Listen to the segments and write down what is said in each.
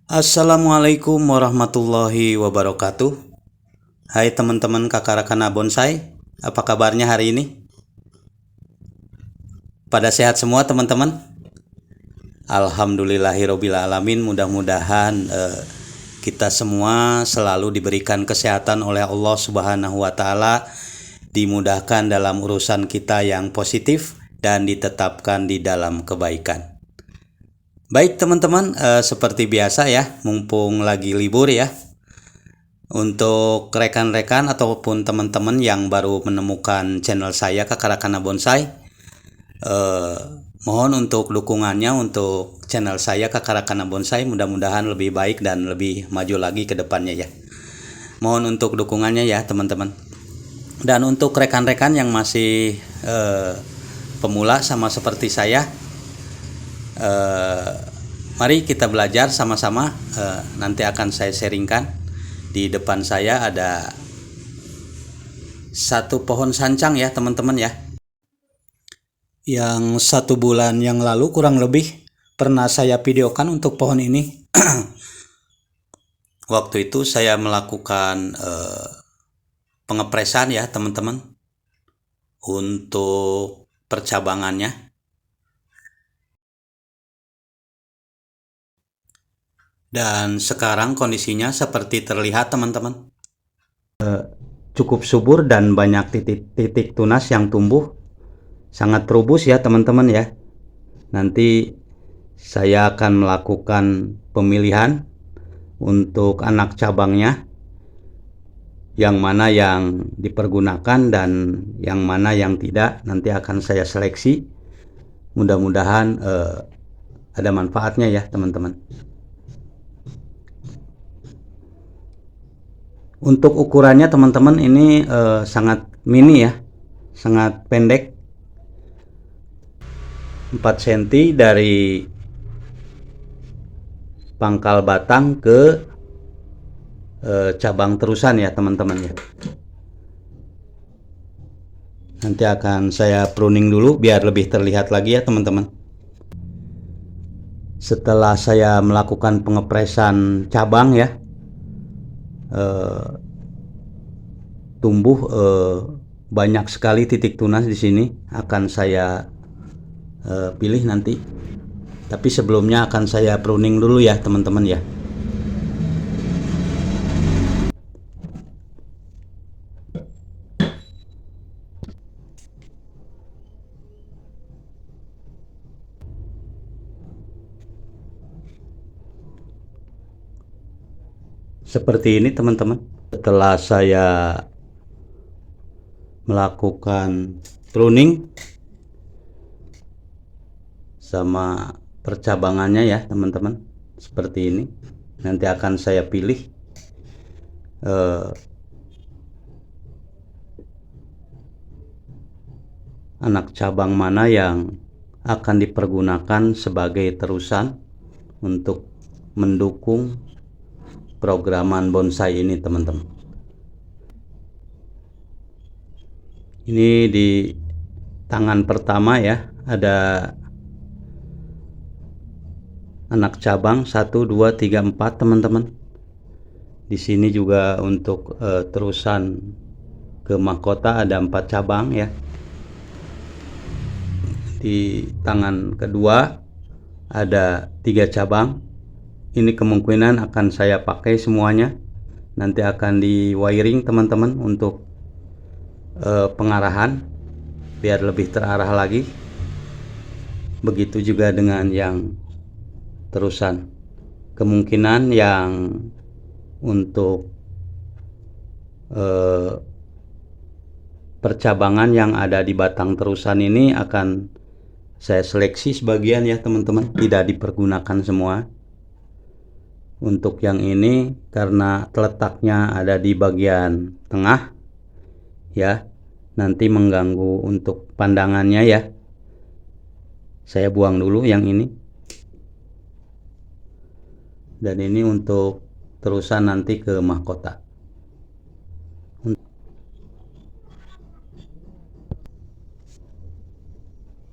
Assalamualaikum warahmatullahi wabarakatuh. Hai teman-teman Kakak Rakana Bonsai, apa kabarnya hari ini? Pada sehat semua teman-teman? Alhamdulillahirobbil alamin. Mudah-mudahan kita semua selalu diberikan kesehatan oleh Allah Subhanahu wa taala, dimudahkan dalam urusan kita yang positif dan ditetapkan di dalam kebaikan. Baik teman-teman, seperti biasa ya, mumpung lagi libur ya. Untuk rekan-rekan ataupun teman-teman yang baru menemukan channel saya Kakak Rakana Bonsai, mohon untuk dukungannya untuk channel saya Kakak Rakana Bonsai, mudah-mudahan lebih baik dan lebih maju lagi ke depannya ya. Mohon untuk dukungannya ya teman-teman. Dan untuk rekan-rekan yang masih pemula sama seperti saya, mari kita belajar sama-sama. Nanti akan saya sharingkan. Di depan saya ada satu pohon sancang ya teman-teman ya, yang 1 bulan yang lalu kurang lebih pernah saya videokan untuk pohon ini. Waktu itu saya melakukan pengepresan ya teman-teman untuk percabangannya. Dan sekarang kondisinya seperti terlihat teman-teman, cukup subur dan banyak titik tunas yang tumbuh, sangat robust ya teman-teman ya. Nanti saya akan melakukan pemilihan untuk anak cabangnya, yang mana yang dipergunakan dan yang mana yang tidak, nanti akan saya seleksi. Mudah-mudahan ada manfaatnya ya teman-teman. Untuk ukurannya teman-teman ini sangat mini ya, sangat pendek, 4 cm dari pangkal batang ke cabang terusan ya teman-teman ya. Nanti akan saya pruning dulu biar lebih terlihat lagi ya teman-teman. Setelah saya melakukan pengepresan cabang ya, tumbuh banyak sekali titik tunas di sini. Akan saya pilih nanti. Tapi sebelumnya akan saya pruning dulu ya teman-teman ya. Seperti ini teman-teman. Setelah saya melakukan pruning sama percabangannya ya teman-teman, seperti ini. Nanti akan saya pilih anak cabang mana yang akan dipergunakan sebagai terusan untuk mendukung programan bonsai ini teman-teman. Ini di tangan pertama ya, ada anak cabang 1, 2, 3, 4 teman-teman. Di sini juga untuk terusan ke mahkota ada 4 cabang ya. Di tangan kedua ada 3 cabang. Ini kemungkinan akan saya pakai semuanya. Nanti akan di wiring teman-teman untuk pengarahan biar lebih terarah lagi. Begitu juga dengan yang terusan. Kemungkinan yang untuk percabangan yang ada di batang terusan ini akan saya seleksi sebagian ya teman-teman, tidak dipergunakan semua. Untuk yang ini karena letaknya ada di bagian tengah ya, nanti mengganggu untuk pandangannya ya. Saya buang dulu yang ini. Dan ini untuk terusan nanti ke mahkota.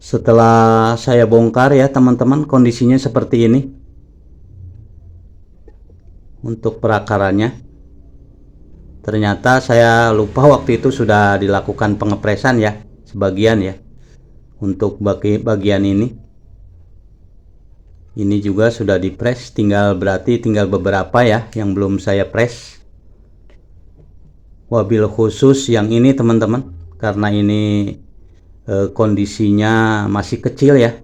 Setelah saya bongkar ya teman-teman, kondisinya seperti ini untuk perakarannya. Ternyata saya lupa waktu itu sudah dilakukan pengepresan ya, sebagian ya. Untuk bagian ini juga sudah dipres, berarti tinggal beberapa ya yang belum saya press. Wabil khusus yang ini teman-teman, karena ini kondisinya masih kecil ya,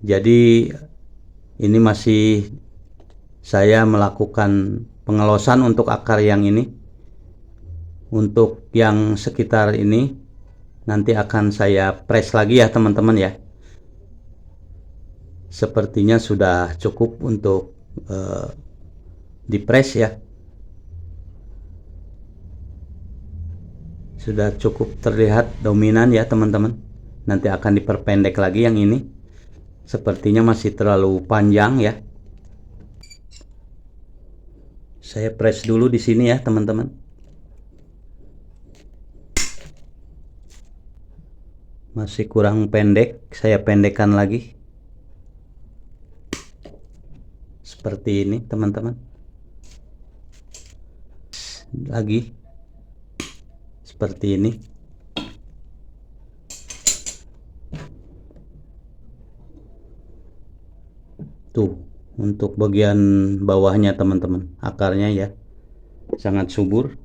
jadi ini masih saya melakukan pengelosan untuk akar yang ini. Untuk yang sekitar ini nanti akan saya press lagi ya teman-teman ya. Sepertinya sudah cukup untuk dipres ya, sudah cukup terlihat dominan ya teman-teman. Nanti akan diperpendek lagi yang ini, sepertinya masih terlalu panjang ya. Saya press dulu di sini ya teman-teman. Masih kurang pendek, saya pendekkan lagi. Seperti ini teman-teman. Lagi seperti ini. Tuh, untuk bagian bawahnya teman-teman, akarnya ya sangat subur.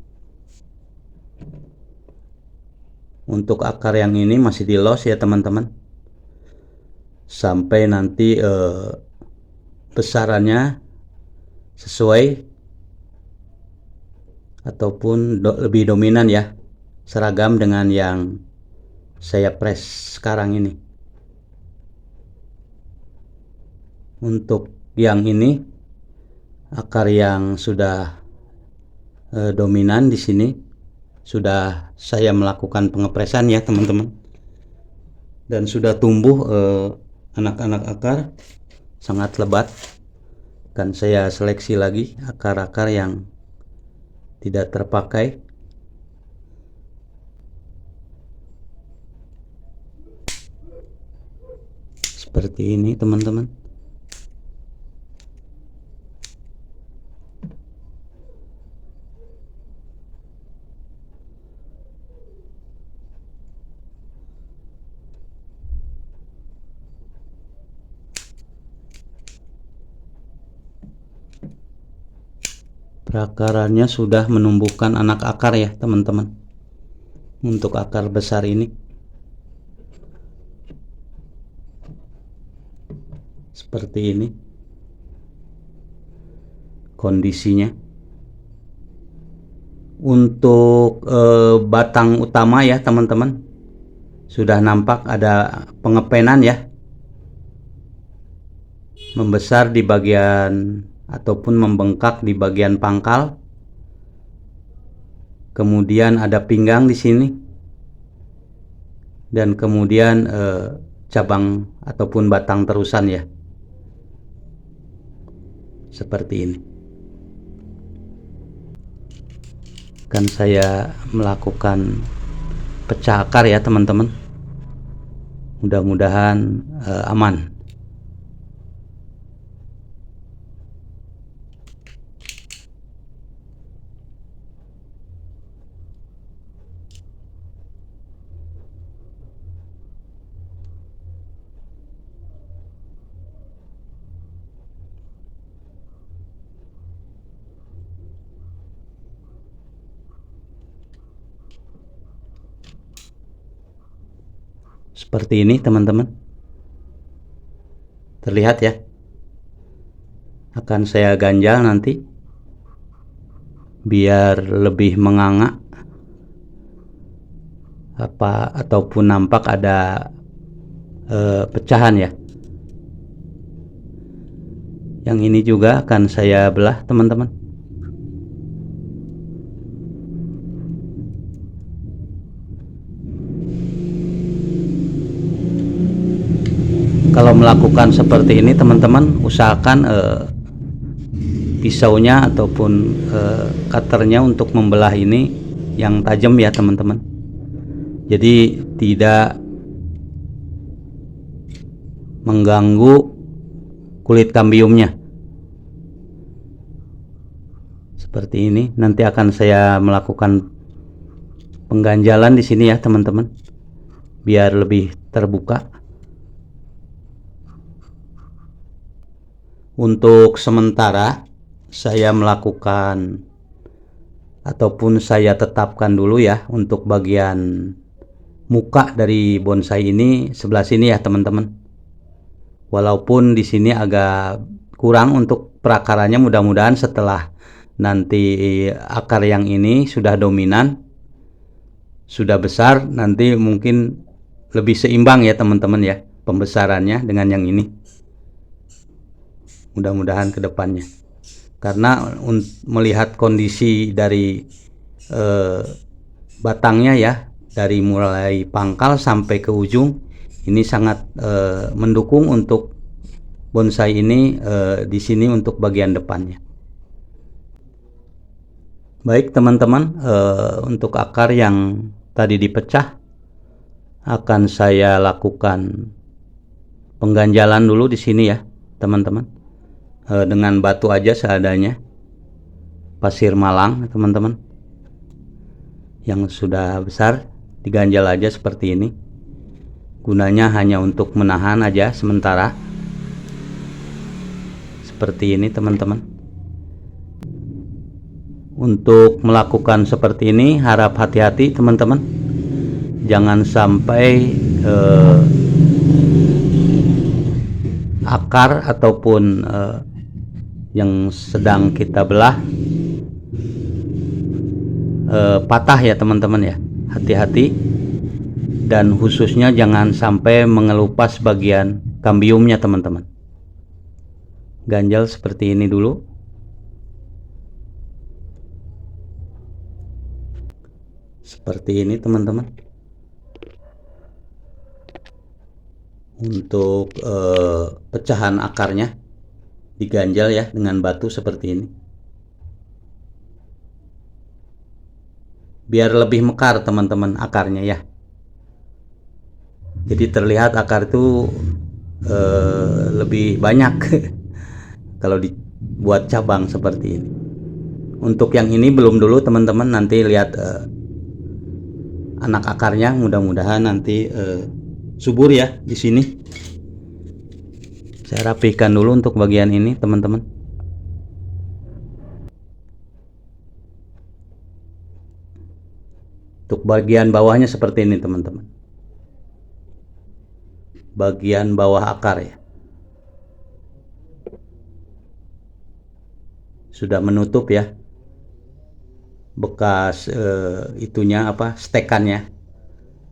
Untuk akar yang ini masih di los ya teman-teman, sampai nanti besarannya sesuai ataupun lebih dominan ya, seragam dengan yang saya press sekarang ini. Untuk yang ini akar yang sudah dominan di sini sudah saya melakukan pengepresan ya teman-teman, dan sudah tumbuh anak-anak akar sangat lebat. Akan saya seleksi lagi akar-akar yang tidak terpakai. Seperti ini teman-teman. Perakarannya sudah menumbuhkan anak akar ya teman-teman. Untuk akar besar ini seperti ini kondisinya. Untuk batang utama ya teman-teman, sudah nampak ada pengepenan ya, membesar di bagian ataupun membengkak di bagian pangkal. Kemudian ada pinggang di sini, dan kemudian cabang ataupun batang terusan ya, seperti ini. Akan saya melakukan pecah akar ya teman-teman, mudah-mudahan aman. Seperti ini teman-teman, terlihat ya. Akan saya ganjal nanti biar lebih menganga ataupun nampak ada pecahan ya. Yang ini juga akan saya belah teman-teman. Kalau melakukan seperti ini teman-teman, usahakan pisaunya ataupun cutternya untuk membelah ini yang tajam ya teman-teman. Jadi tidak mengganggu kulit kambiumnya. Seperti ini. Nanti akan saya melakukan pengganjalan di sini ya teman-teman, biar lebih terbuka. Untuk sementara saya melakukan ataupun saya tetapkan dulu ya untuk bagian muka dari bonsai ini sebelah sini ya teman-teman. Walaupun di sini agak kurang untuk perakarannya, mudah-mudahan setelah nanti akar yang ini sudah dominan, sudah besar, nanti mungkin lebih seimbang ya teman-teman ya pembesarannya dengan yang ini. Mudah-mudahan ke depannya. Karena melihat kondisi dari batangnya ya, dari mulai pangkal sampai ke ujung, ini sangat mendukung untuk bonsai ini di sini untuk bagian depannya. Baik teman-teman, untuk akar yang tadi dipecah akan saya lakukan pengganjalan dulu di sini ya teman-teman, dengan batu aja seadanya, pasir Malang teman-teman, yang sudah besar diganjal aja seperti ini. Gunanya hanya untuk menahan aja sementara, seperti ini teman-teman. Untuk melakukan seperti ini harap hati-hati teman-teman, jangan sampai akar ataupun yang sedang kita belah patah ya teman-teman ya. Hati-hati, dan khususnya jangan sampai mengelupas bagian kambiumnya teman-teman. Ganjal seperti ini dulu. Seperti ini teman-teman. Untuk pecahan akarnya diganjal ya dengan batu seperti ini, biar lebih mekar teman-teman akarnya ya. Jadi terlihat akar itu lebih banyak kalau dibuat cabang seperti ini. Untuk yang ini belum dulu teman-teman, nanti lihat anak akarnya, mudah-mudahan nanti subur ya di sini. Saya rapihkan dulu untuk bagian ini teman-teman. Untuk bagian bawahnya seperti ini teman-teman, bagian bawah akar ya, sudah menutup ya, bekas itunya apa, stekannya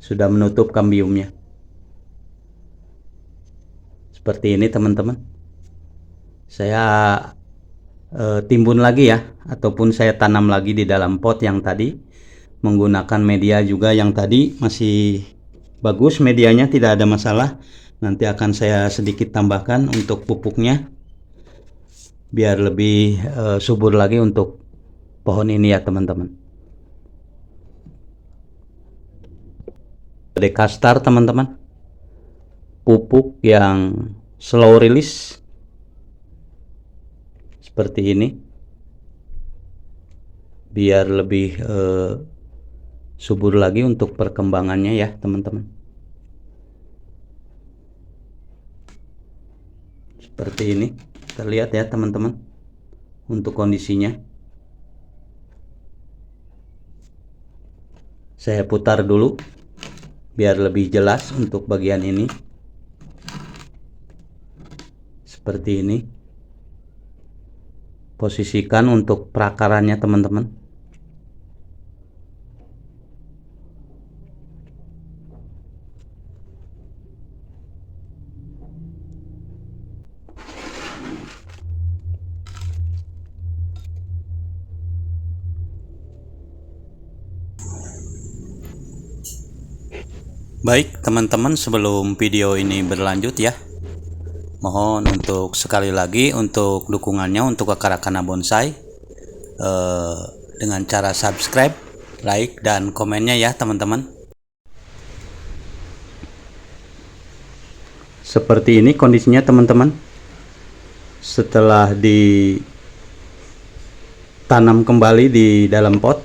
sudah menutup kambiumnya. Seperti ini teman-teman. Saya timbun lagi ya, ataupun saya tanam lagi di dalam pot yang tadi, menggunakan media juga yang tadi masih bagus medianya, tidak ada masalah. Nanti akan saya sedikit tambahkan untuk pupuknya biar lebih subur lagi untuk pohon ini ya teman-teman. Dekastar teman-teman, pupuk yang slow release seperti ini, biar lebih subur lagi untuk perkembangannya ya teman-teman. Seperti ini terlihat ya teman-teman untuk kondisinya. Saya putar dulu biar lebih jelas untuk bagian ini. Seperti ini posisikan untuk perakarannya teman-teman. Baik teman-teman, sebelum video ini berlanjut ya, mohon untuk sekali lagi untuk dukungannya untuk Akarakana Bonsai dengan cara subscribe, like, dan komennya ya teman-teman. Seperti ini kondisinya teman-teman, setelah ditanam kembali di dalam pot.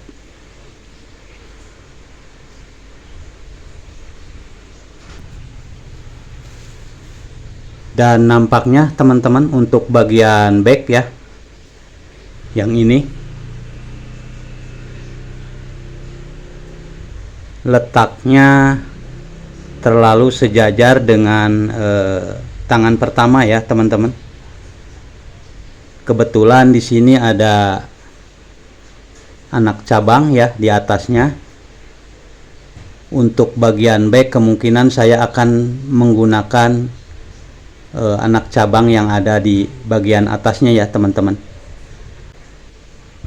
Dan nampaknya teman-teman untuk bagian back ya, yang ini letaknya terlalu sejajar dengan tangan pertama ya teman-teman. Kebetulan di sini ada anak cabang ya di atasnya. Untuk bagian back kemungkinan saya akan menggunakan anak cabang yang ada di bagian atasnya ya teman-teman.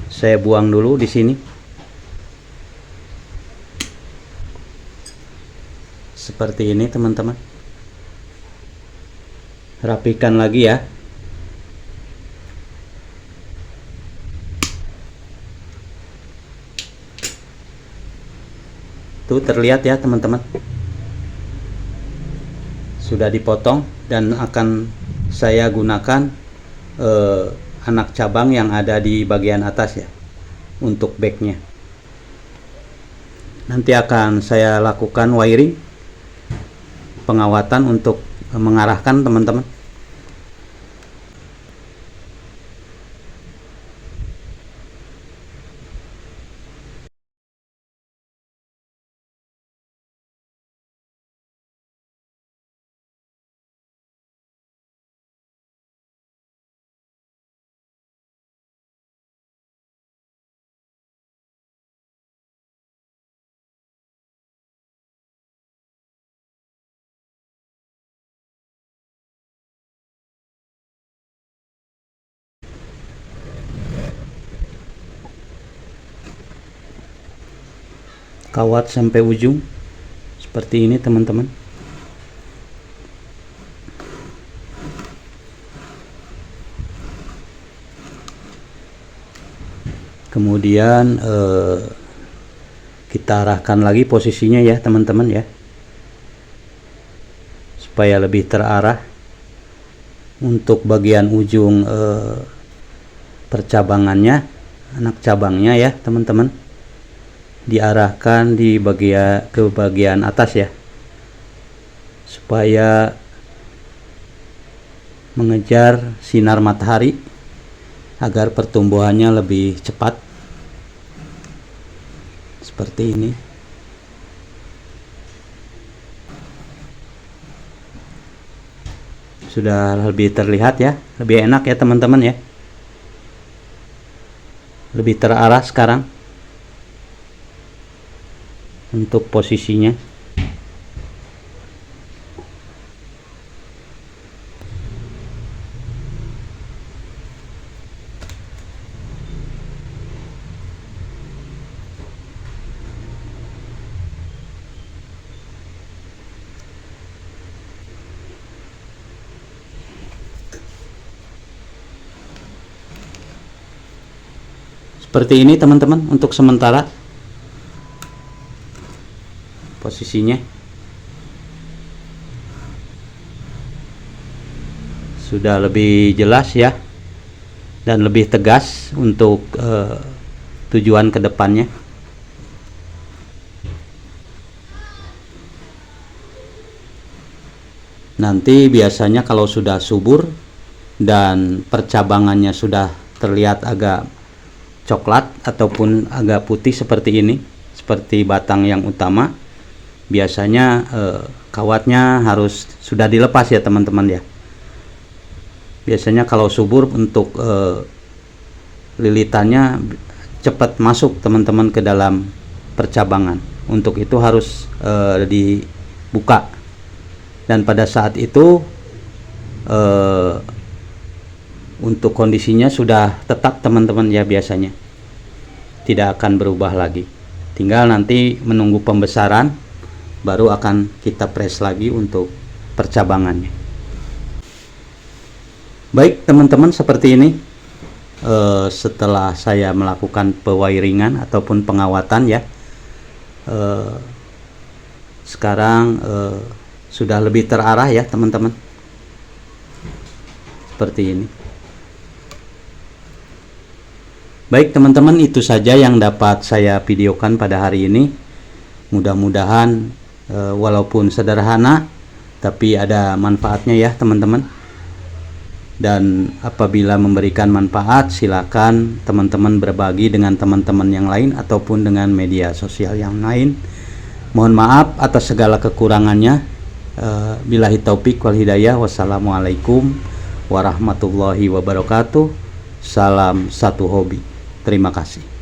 Saya buang dulu di sini. Seperti ini teman-teman. Rapikan lagi ya. Tuh terlihat ya teman-teman. Sudah dipotong dan akan saya gunakan anak cabang yang ada di bagian atas ya untuk backnya. Nanti akan saya lakukan wiring, pengawatan untuk mengarahkan teman-teman. Kawat sampai ujung seperti ini teman-teman. Kemudian kita arahkan lagi posisinya ya teman-teman ya, supaya lebih terarah. Untuk bagian ujung percabangannya, anak cabangnya ya teman-teman, diarahkan ke bagian atas ya, supaya mengejar sinar matahari agar pertumbuhannya lebih cepat. Seperti ini. Sudah lebih terlihat ya, lebih enak ya teman-teman ya, lebih terarah sekarang untuk posisinya. Seperti ini teman-teman untuk sementara posisinya. Sudah lebih jelas ya, dan lebih tegas untuk tujuan kedepannya. Nanti biasanya kalau sudah subur dan percabangannya sudah terlihat agak coklat ataupun agak putih seperti ini, seperti batang yang utama, biasanya kawatnya harus sudah dilepas ya teman-teman ya. Biasanya kalau subur untuk lilitannya cepat masuk teman-teman ke dalam percabangan. Untuk itu harus dibuka, dan pada saat itu untuk kondisinya sudah tetap teman-teman ya, biasanya tidak akan berubah lagi. Tinggal nanti menunggu pembesaran, baru akan kita press lagi untuk percabangannya. Baik teman-teman, seperti ini setelah saya melakukan pewiringan ataupun pengawatan ya, sekarang sudah lebih terarah ya teman-teman. seperti ini. Baik teman-teman, itu saja yang dapat saya videokan pada hari ini. Mudah-mudahan walaupun sederhana tapi ada manfaatnya ya teman-teman. Dan apabila memberikan manfaat, silakan teman-teman berbagi dengan teman-teman yang lain ataupun dengan media sosial yang lain. Mohon maaf atas segala kekurangannya. Billahi taufik wal hidayah. Wassalamualaikum warahmatullahi wabarakatuh. Salam satu hobi. Terima kasih.